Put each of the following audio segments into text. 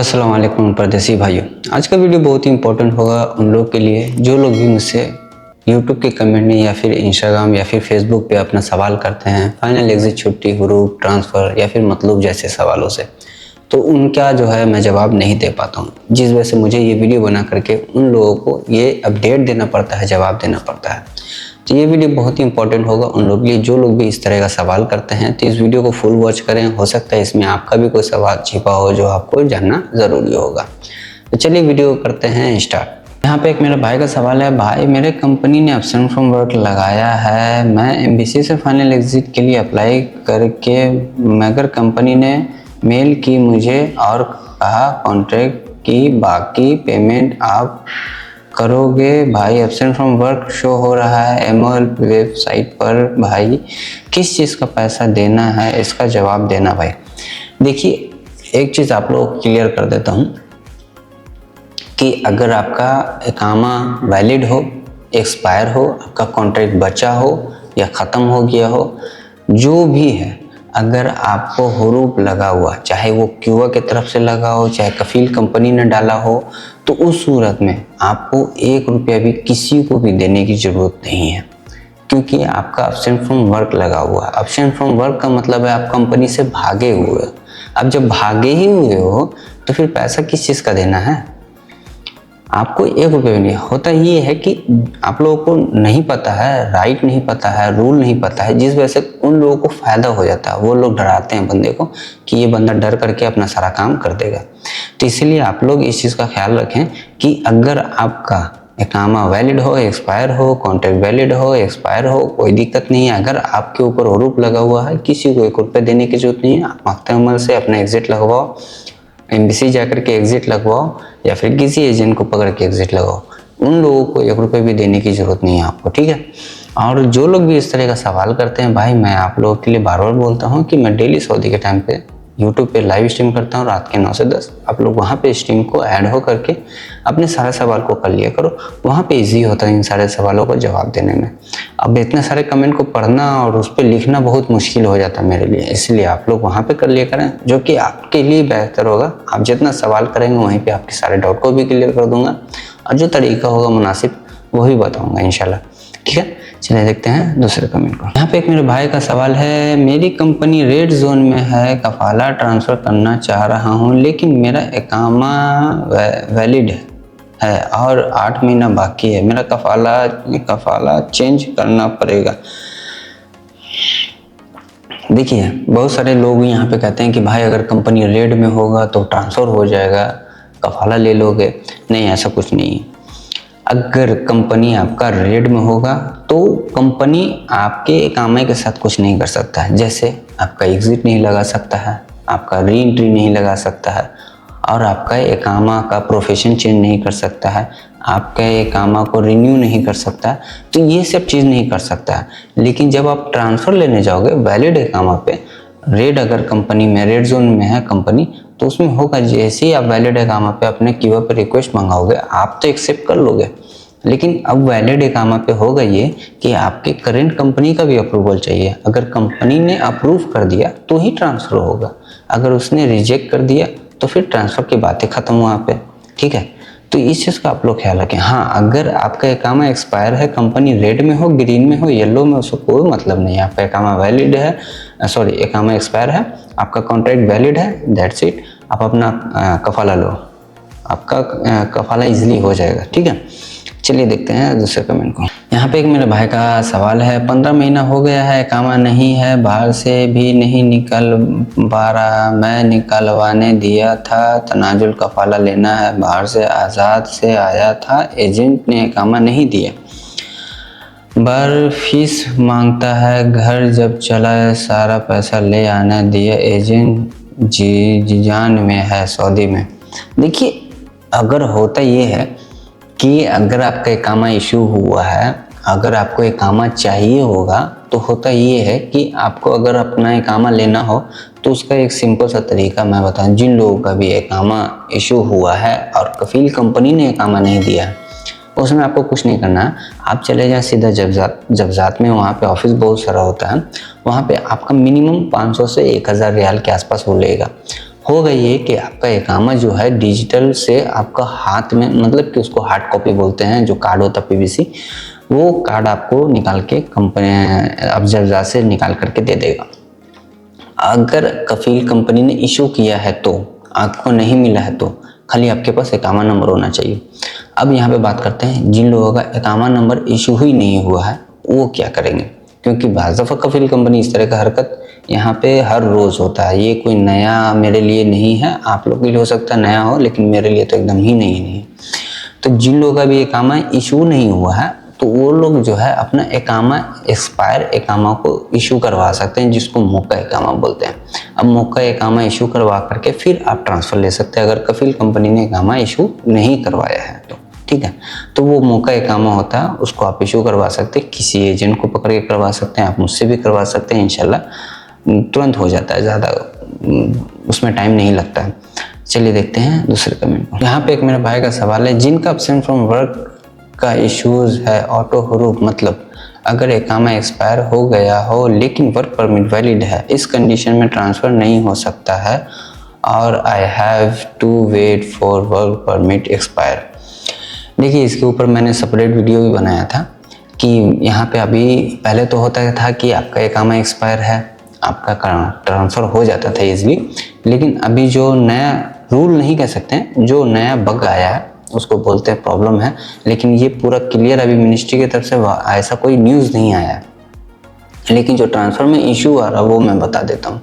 अस्सलाम वालेकुम परदेसी भाइयों। आज का वीडियो बहुत ही इंपॉर्टेंट होगा उन लोग के लिए जो लोग भी मुझसे यूट्यूब के कमेंट में या फिर इंस्टाग्राम या फिर फेसबुक पे अपना सवाल करते हैं फाइनल एग्जिट, छुट्टी, हुरूप, ट्रांसफ़र या फिर मतलब जैसे सवालों से, तो उनका जो है मैं जवाब नहीं दे पाता हूँ, जिस वजह से मुझे ये वीडियो बना करके उन लोगों को ये अपडेट देना पड़ता है, जवाब देना पड़ता है। तो ये वीडियो बहुत ही इंपॉर्टेंट होगा उन लोग के लिए जो लोग भी इस तरह का सवाल करते हैं। तो इस वीडियो को फुल वॉच करें, हो सकता है इसमें आपका भी कोई सवाल छिपा हो जो आपको जानना ज़रूरी होगा। तो चलिए वीडियो करते हैं स्टार्ट। यहाँ पे एक मेरे भाई का सवाल है, भाई मेरे कंपनी ने एब्सेंट फ्रॉम वर्क लगाया है, मैं एमबीसी से फाइनल एग्जिट के लिए अप्लाई करके मगर कंपनी ने मेल की मुझे और कहा कॉन्ट्रैक्ट की बाकी पेमेंट आप करोगे। भाई एब्सेंट फ्रॉम वर्क शो हो रहा है एमओएल वेबसाइट पर, भाई किस चीज़ का पैसा देना है, इसका जवाब देना। भाई देखिए, एक चीज़ आप लोग को क्लियर कर देता हूँ कि अगर आपका इकामा वैलिड हो, एक्सपायर हो, आपका कॉन्ट्रैक्ट बचा हो या ख़त्म हो गया हो, जो भी है, अगर आपको हुरूप लगा हुआ, चाहे वो क्यूआ की तरफ से लगा हो, चाहे कफील कंपनी ने डाला हो, तो उस सूरत में आपको 1 रुपया भी किसी को भी देने की ज़रूरत नहीं है, क्योंकि आपका एब्सेंट फ्रॉम वर्क लगा हुआ है। एब्सेंट फ्रॉम वर्क का मतलब है आप कंपनी से भागे हुए हो। अब जब भागे ही हुए हो तो फिर पैसा किस चीज़ का देना है? आपको 1 रुपये भी नहीं। होता ये है कि आप लोगों को नहीं पता है, राइट नहीं पता है, रूल नहीं पता है, जिस वजह से उन लोगों को फ़ायदा हो जाता है। वो लोग डराते हैं बंदे को कि ये बंदा डर करके अपना सारा काम कर देगा। तो इसलिए आप लोग इस चीज़ का ख्याल रखें कि अगर आपका इकामा वैलिड हो, एक्सपायर हो, कॉन्ट्रैक्ट वैलिड हो, एक्सपायर हो, कोई दिक्कत नहीं है। अगर आपके ऊपर हुरूप लगा हुआ है, किसी को 1 रुपये देने की जरूरत नहीं है। आप मख्ते अमल से अपना एग्जिट लगवाओ, एमबीसी जाकर के एग्जिट लगवाओ या फिर किसी एजेंट को पकड़ के एग्जिट लगाओ। उन लोगों को 1 रुपये भी देने की ज़रूरत नहीं है आपको, ठीक है। और जो लोग भी इस तरह का सवाल करते हैं, भाई मैं आप लोगों के लिए बार बार बोलता हूँ कि मैं डेली सऊदी के टाइम पे यूट्यूब पे लाइव स्ट्रीम करता हूँ रात के 9 से 10। आप लोग वहाँ पे स्ट्रीम को ऐड हो करके अपने सारे सवाल को कर लिया करो। वहाँ पे इजी होता है इन सारे सवालों को जवाब देने में। अब इतने सारे कमेंट को पढ़ना और उस पर लिखना बहुत मुश्किल हो जाता है मेरे लिए, इसलिए आप लोग वहाँ पे कर लिया करें, जो कि आपके लिए बेहतर होगा। आप जितना सवाल करेंगे वहीं पे आपके सारे डाउट को भी क्लियर कर दूंगा और जो तरीका होगा मुनासिब वही बताऊँगा इंशाल्लाह, ठीक है। चलिए देखते हैं दूसरे कमेंट को। यहाँ पे एक मेरे भाई का सवाल है, मेरी कंपनी रेड जोन में है, कफाला ट्रांसफ़र करना चाह रहा हूँ, लेकिन मेरा इकामा वैलिड है और 8 महीना बाकी है, मेरा कफाला चेंज करना पड़ेगा। देखिए, बहुत सारे लोग यहाँ पे कहते हैं कि भाई अगर कंपनी रेड में होगा तो ट्रांसफ़र हो जाएगा, कफाला ले लोगे। नहीं, ऐसा कुछ नहीं है। अगर कंपनी आपका रेड में होगा तो कंपनी आपके इकामे के साथ कुछ नहीं कर सकता है। जैसे आपका एग्जिट नहीं लगा सकता है, आपका री एंट्री नहीं लगा सकता है, और आपका इकामा का प्रोफेशन चेंज नहीं कर सकता है, आपके इकामा को रिन्यू नहीं कर सकता है। तो ये सब चीज़ नहीं कर सकता है। लेकिन जब आप ट्रांसफ़र लेने जाओगे वैलिड इकामा पे, रेड अगर कंपनी में, रेड जोन में है कंपनी, तो उसमें होगा जैसे ही आप वैलिड इकामा पे अपने क्यूआ पे रिक्वेस्ट मंगाओगे आप तो एक्सेप्ट कर लोगे, लेकिन अब वैलिड इकामा पे होगा ये कि आपके करंट कंपनी का भी अप्रूवल चाहिए। अगर कंपनी ने अप्रूव कर दिया तो ही ट्रांसफ़र होगा, अगर उसने रिजेक्ट कर दिया तो फिर ट्रांसफ़र की बातें ख़त्म वहाँ पे, ठीक है। तो इस चीज़ का आप लोग ख्याल रखें। हाँ, अगर आपका इकामा एक्सपायर है, कंपनी रेड में हो, ग्रीन में हो, येलो में, उसको कोई मतलब नहीं है। आपका इकामा वैलिड है, सॉरी इकामा एक्सपायर है, आपका कॉन्ट्रैक्ट वैलिड है, दैट्स इट। आप अपना कफाला लो, आपका कफाला इजीली हो जाएगा, ठीक है। चलिए देखते हैं दूसरे कमेंट को। यहाँ पे एक मेरे भाई का सवाल है, 15 महीना हो गया है, इकामा नहीं है, बाहर से भी नहीं निकल पा रहा, मैं निकलवाने दिया था, तनाजुल कफाला लेना है, बाहर से आज़ाद से आया था, एजेंट ने इकामा नहीं दिया, बार फीस मांगता है, घर जब चला सारा पैसा ले आने दिया, एजेंट जीजान में है, सऊदी में। देखिए, अगर होता ये है कि अगर आपका इकामा इशू हुआ है, अगर आपको इकामा चाहिए होगा, तो होता ये है कि आपको अगर अपना इकामा लेना हो तो उसका एक सिंपल सा तरीका मैं बताऊं। जिन लोगों का भी इकामा इशू हुआ है और कफील कंपनी ने इकामा नहीं दिया है, उसमें आपको कुछ नहीं करना है। आप चले जाएं सीधा जबजात में, वहाँ पे ऑफिस बहुत सारा होता है, वहाँ पे आपका मिनिमम 500 से 1000 रियाल के आसपास वो लेगा। हो गई है कि आपका इकामा जो है डिजिटल से आपका हाथ में, मतलब कि उसको हार्ड कॉपी बोलते हैं, जो कार्ड होता है पीवीसी, वो कार्ड आपको निकाल के कंपनी अफजल से निकाल करके दे देगा। अगर कफील कंपनी ने इशू किया है तो आपको नहीं मिला है तो खाली आपके पास इकामा नंबर होना चाहिए। अब यहाँ पे बात करते हैं जिन लोगों का इकामा नंबर इशू ही नहीं हुआ है वो क्या करेंगे, क्योंकि बाज़ दफ़ा कफील कंपनी इस तरह का हरकत यहाँ पे हर रोज़ होता है। ये कोई नया मेरे लिए नहीं है, आप लोग के लिए हो सकता है नया हो, लेकिन मेरे लिए तो एकदम ही नहीं। तो जिन लोगों का भी इकामा इशू नहीं हुआ है तो वो लोग जो है अपना इकामा एक्सपायर इकामा को इशू करवा सकते हैं, जिसको मौका इकामा बोलते हैं। अब मौका इकामा इशू करवा करके फिर आप ट्रांसफ़र ले सकते हैं, अगर कफील कंपनी ने इकामा इशू नहीं करवाया है तो, ठीक है। तो वो मौका इकामा होता है, उसको आप इशू करवा सकते हैं, किसी एजेंट को पकड़ के करवा सकते हैं, आप मुझसे भी करवा सकते हैं। इंशाल्लाह तुरंत हो जाता है, ज़्यादा उसमें टाइम नहीं लगता है। चलिए देखते हैं दूसरे कमेंट को। यहाँ पे एक मेरे भाई का सवाल है, जिनका एब्सेंट फ्रॉम वर्क का इश्यूज है ऑटो हरूफ, मतलब अगर इकामा एक्सपायर हो गया हो लेकिन वर्क परमिट वैलिड है, इस कंडीशन में ट्रांसफ़र नहीं हो सकता है और I have to wait for work permit expire. देखिए इसके ऊपर मैंने सेपरेट वीडियो भी बनाया था कि यहाँ पे अभी पहले तो होता था कि आपका इकामा एक्सपायर है, आपका ट्रांसफ़र हो जाता था ईजिली, लेकिन अभी जो नया रूल नहीं कह सकते हैं, जो नया बग आया है उसको बोलते हैं प्रॉब्लम है, लेकिन ये पूरा क्लियर अभी मिनिस्ट्री की तरफ से ऐसा कोई न्यूज़ नहीं आया है। लेकिन जो ट्रांसफ़र में इशू आ रहा है वो मैं बता देता हूँ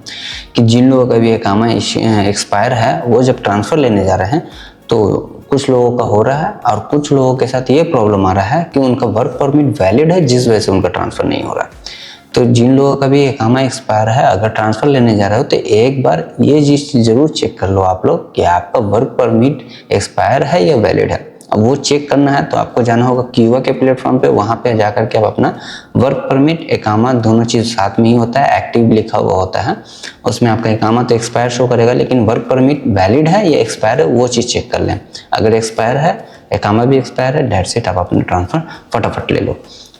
कि जिन लोगों का भी इकामा एक्सपायर है वो जब ट्रांसफ़र लेने जा रहे हैं तो कुछ लोगों का हो रहा है और कुछ लोगों के साथ ये प्रॉब्लम आ रहा है कि उनका वर्क परमिट वैलिड है, जिस वजह से उनका ट्रांसफ़र नहीं हो रहा है। तो जिन लोगों का भी इकामा एक्सपायर है, अगर ट्रांसफ़र लेने जा रहे हो तो एक बार ये चीज़ ज़रूर चेक कर लो आप लोग कि आपका वर्क परमिट एक्सपायर है या वैलिड है। अब वो चेक करना है तो आपको जाना होगा क्यूआ के प्लेटफॉर्म पे, वहाँ पे जा करके आप अपना वर्क परमिट इकामा दोनों चीज़ साथ में ही होता है, एक्टिव लिखा हुआ होता है, उसमें आपका इकामा तो एक्सपायर शो करेगा लेकिन वर्क परमिट वैलिड है या एक्सपायर है वो चीज़ चेक कर लें। अगर एक्सपायर है, इकामा भी एक्सपायर है, डेट सेट आप अपना ट्रांसफ़र फटाफट ले लो।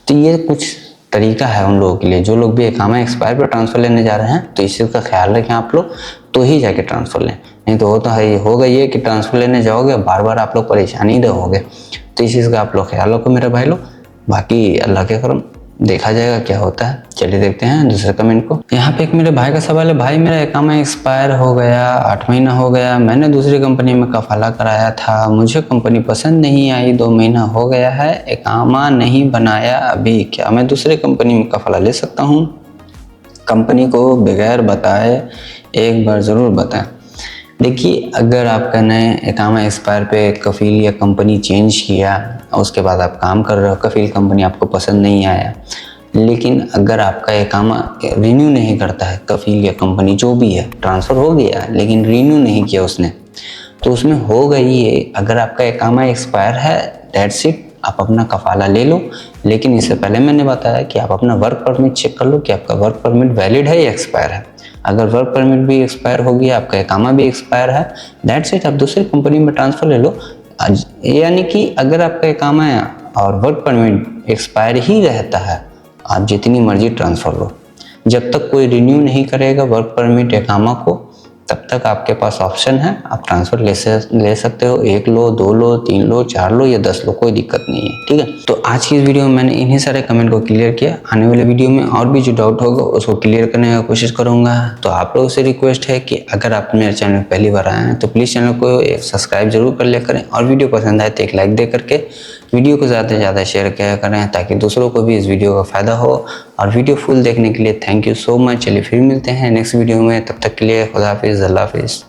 तो ये कुछ तरीका है उन लोगों के लिए जो लोग भी इकामा एक्सपायर पर ट्रांसफ़र लेने जा रहे हैं, तो इस चीज़ का ख्याल रखें आप लोग, तो ही जाके ट्रांसफ़र लें। नहीं तो होगा ये कि ट्रांसफ़र लेने जाओगे बार बार आप लोग परेशानी रहोगे। तो इस चीज़ का आप लोग ख्याल रखो मेरे भाई लोग, बाकी अल्लाह के करम देखा जाएगा क्या होता है। चलिए देखते हैं दूसरे कमेंट को। यहाँ पे एक मेरे भाई का सवाल है, भाई मेरा इकामा एक्सपायर हो गया, 8 महीना हो गया, मैंने दूसरी कंपनी में कफाला कराया था, मुझे कंपनी पसंद नहीं आई, 2 महीना हो गया है, इकामा नहीं बनाया अभी, क्या मैं दूसरी कंपनी में कफाला ले सकता हूँ? कंपनी को बगैर बताए एक बार ज़रूर बताएं। देखिए अगर आपका नए इकामा एक्सपायर पे कफील या कंपनी चेंज किया और उसके बाद आप काम कर रहे हो, कफील कंपनी आपको पसंद नहीं आया, लेकिन अगर आपका इकामा रिन्यू नहीं करता है, कफील या कंपनी जो भी है, ट्रांसफ़र हो गया लेकिन रिन्यू नहीं किया उसने, तो उसमें हो गई ये, अगर आपका इकामा एक्सपायर है दैट्स इट, आप अपना कफाला ले लो। लेकिन इससे पहले मैंने बताया कि आप अपना वर्क परमिट चेक कर लो कि आपका वर्क परमिट वैलिड है या एक्सपायर है। अगर वर्क परमिट भी एक्सपायर हो गया, आपका इकामा भी एक्सपायर है, दैट्स इट, आप दूसरी कंपनी में ट्रांसफ़र ले लो। यानी कि अगर आपका इकामा और वर्क परमिट एक्सपायर ही रहता है, आप जितनी मर्जी ट्रांसफ़र लो, जब तक कोई रिन्यू नहीं करेगा वर्क परमिट इकामा को तब तक आपके पास ऑप्शन है, आप ट्रांसफ़र ले सकते हो। 1 लो, 2 लो, 3 लो, 4 लो या 10 लो, कोई दिक्कत नहीं है, ठीक है। तो आज की इस वीडियो में मैंने इन्हीं सारे कमेंट को क्लियर किया। आने वाले वीडियो में और भी जो डाउट होगा उसको क्लियर करने की कोशिश करूँगा। तो आप लोगों से रिक्वेस्ट है कि अगर आप मेरे चैनल पहली बार आए हैं तो प्लीज़ चैनल को सब्सक्राइब जरूर कर लिया करें, और वीडियो पसंद आए तो एक लाइक दे करके वीडियो को ज़्यादा से ज़्यादा शेयर किया करें ताकि दूसरों को भी इस वीडियो का फ़ायदा हो। और वीडियो फुल देखने के लिए थैंक यू सो मच। चलिए फिर मिलते हैं नेक्स्ट वीडियो में, तब तक के लिए खुदा हाफिज़, अल्लाह हाफिज़।